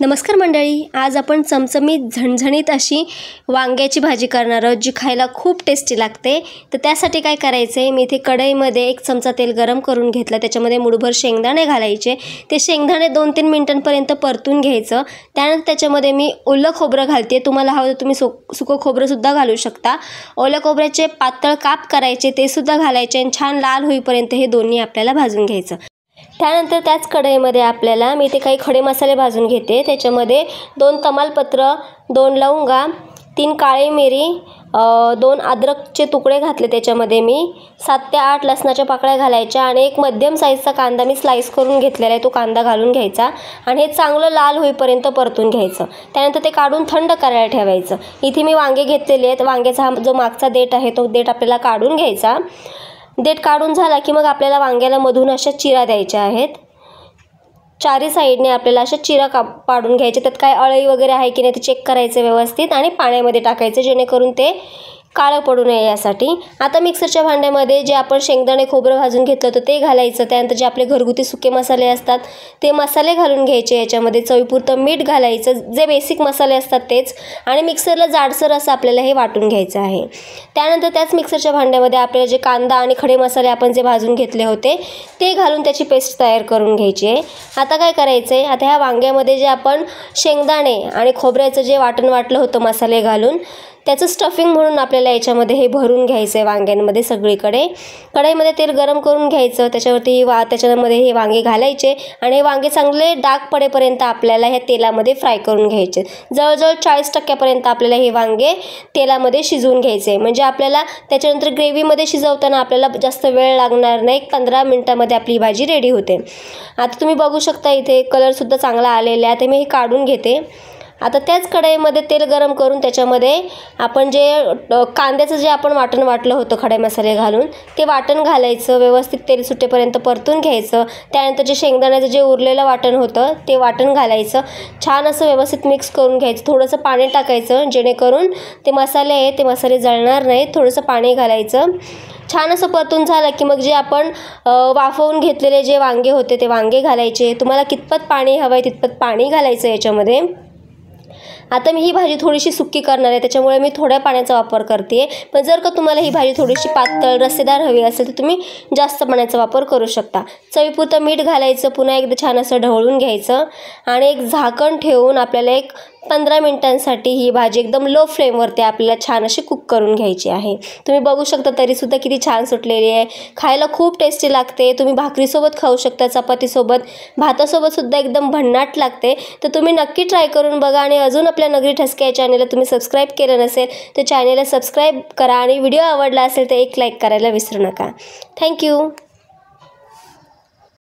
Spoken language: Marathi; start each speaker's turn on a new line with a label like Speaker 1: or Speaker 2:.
Speaker 1: नमस्कार मंडळी, आज आपण चमचमीत झणझणीत अशी वांग्याची भाजी करणार आहोत जी खायला खूप टेस्टी लागते। तर त्यासाठी काय करायचं आहे, मी इथे कढईमध्ये 1 चमचा तेल गरम करून घेतलं। त्याच्यामध्ये मुठभर शेंगदाणे घालायचे। ते शेंगदाणे 2-3 मिनिटांपर्यंत परतून घ्यायचं। त्यानंतर त्याच्यामध्ये मी ओलं खोबरं घालते। तुम्हाला हवं तर तुम्ही सुकं खोबरं सुद्धा घालू शकता। ओल्या खोबऱ्याचे पातळ काप करायचे, ते सुद्धा घालायचे आणि छान लाल होईपर्यंत हे दोन्ही आपल्याला भाजून घ्यायचं। त्यानंतर त्याच कढईमध्ये आपल्याला मी इथे काही खडे मसाले भाजून घेते। त्याच्यामध्ये 2 तमालपत्र, 2 लवंगा, 3 काळी मिरी, 2 अद्रकचे तुकडे घातले। त्याच्यामध्ये मी 7 ते 8 लसणाच्या पाकळ्या घालायच्या आणि एक मध्यम साईजचा कांदा मी स्लाइस करून घेतलेला आहे, तो कांदा घालून घ्यायचा आणि हे चांगलं लाल होईपर्यंत परतून घ्यायचं। त्यानंतर ते काढून थंड करायला ठेवायचं। इथे मी वांगे घेतलेले आहेत। वांग्याचा जो मागचा देठ आहे तो देठ आपल्याला काढून घ्यायचा। देठ काढून झाला की मग आपल्याला वांग्याला मधून अशा चिरा द्यायच्या आहेत। चारी साईडने आपल्याला अशा चिरा पाडून घ्यायचे। त्यात काय अळई वगैरे आहे की नाही ते चेक करायचं व्यवस्थित आणि पाण्यामध्ये टाकायचं, जेणेकरून ते काळं पडू नये यासाठी। आता मिक्सरच्या भांड्यामध्ये जे आपण शेंगदाणे खोबरं भाजून घेतलं होतं ते घालायचं। त्यानंतर जे आपले घरगुती सुके मसाले असतात ते मसाले घालून घ्यायचे। याच्यामध्ये चवीपुरतं मीठ घालायचं, जे बेसिक मसाले असतात तेच, आणि मिक्सरला जाडसर असं आपल्याला हे वाटून घ्यायचं आहे। त्यानंतर त्याच मिक्सरच्या भांड्यामध्ये आपल्याला जे कांदा आणि खडे मसाले आपण जे भाजून घेतले होते ते घालून त्याची पेस्ट तयार करून घ्यायची आहे। आता काय करायचं आहे, आता ह्या वांग्यामध्ये जे आपण शेंगदाणे आणि खोबऱ्याचं जे वाटण वाटलं होतं मसाले घालून, त्याचं स्टफिंग म्हणून आपल्याला याच्यामध्ये हे भरून घ्यायचं आहे वांग्यांमध्ये सगळीकडे। कढईमध्ये तेल गरम करून घ्यायचं, त्याच्यावरती त्याच्यामध्ये हे वांगे घालायचे आणि हे वांगे चांगले डाग पडेपर्यंत आपल्याला ह्या तेलामध्ये फ्राय करून घ्यायचे। जवळजवळ 40% आपल्याला हे वांगे तेलामध्ये शिजवून घ्यायचे, म्हणजे आपल्याला त्याच्यानंतर ग्रेव्हीमध्ये शिजवताना आपल्याला जास्त वेळ लागणार नाही। 15 मिनिटांमध्ये आपली भाजी रेडी होते। आता तुम्ही बघू शकता इथे कलरसुद्धा चांगला आलेला आहे। आता मी हे काढून घेते। आता त्याच कढईमध्ये तेल गरम करून त्याच्यामध्ये आपण जे कांद्याचं जे आपण वाटण वाटलं होतं खडे मसाले घालून, ते वाटण घालायचं। व्यवस्थित तेल सुटेपर्यंत परतून घ्यायचं। त्यानंतर जे शेंगदाण्याचं जे उरलेलं वाटण होतं ते वाटण घालायचं। छान असं व्यवस्थित मिक्स करून घ्यायचं। थोडंसं पाणी टाकायचं, जेणेकरून ते मसाले आहे ते मसाले जळणार नाहीत। थोडंसं पाणी घालायचं। छान असं परतून झालं की मग जे आपण वाफवून घेतलेले जे वांगे होते ते वांगे घालायचे। तुम्हाला कितपत पाणी हवं आहे तितपत पाणी घालायचं याच्यामध्ये। आता मी ही भाजी थोडीशी सुक्की करणार आहे, त्याच्यामुळे मी थोड्या पाण्याचा वापर करते। पण जर का तुम्हाला ही भाजी थोडीशी पातळ रस्सेदार हवी असेल तर तुम्ही जास्त पाण्याचा वापर करू शकता। चवीपुरतं मीठ घालायचं। पुन्हा एकदा छान असं ढवळून घ्यायचं आणि एक झाकण ठेवून आपल्याला एक 15 मिनिटांसाठी ही भाजी एकदम लो फ्लेमवरती आपल्याला छान अशी कुक करून घ्यायची आहे। तुम्ही बघू शकता तरीसुद्धा किती छान सुटलेली आहे। खायला खूप टेस्टी लागते। तुम्ही भाकरीसोबत खाऊ शकता, चपातीसोबत, भातासोबतसुद्धा एकदम भन्नाट लागते। तर तुम्ही नक्की ट्राय करून बघा। आणि अजून आपल्या नगरी ठसके या चॅनलला तुम्ही सबस्क्राईब केलं नसेल तर चॅनलला सबस्क्राईब करा आणि व्हिडिओ आवडला असेल तर एक लाईक करायला विसरू नका। थँक्यू।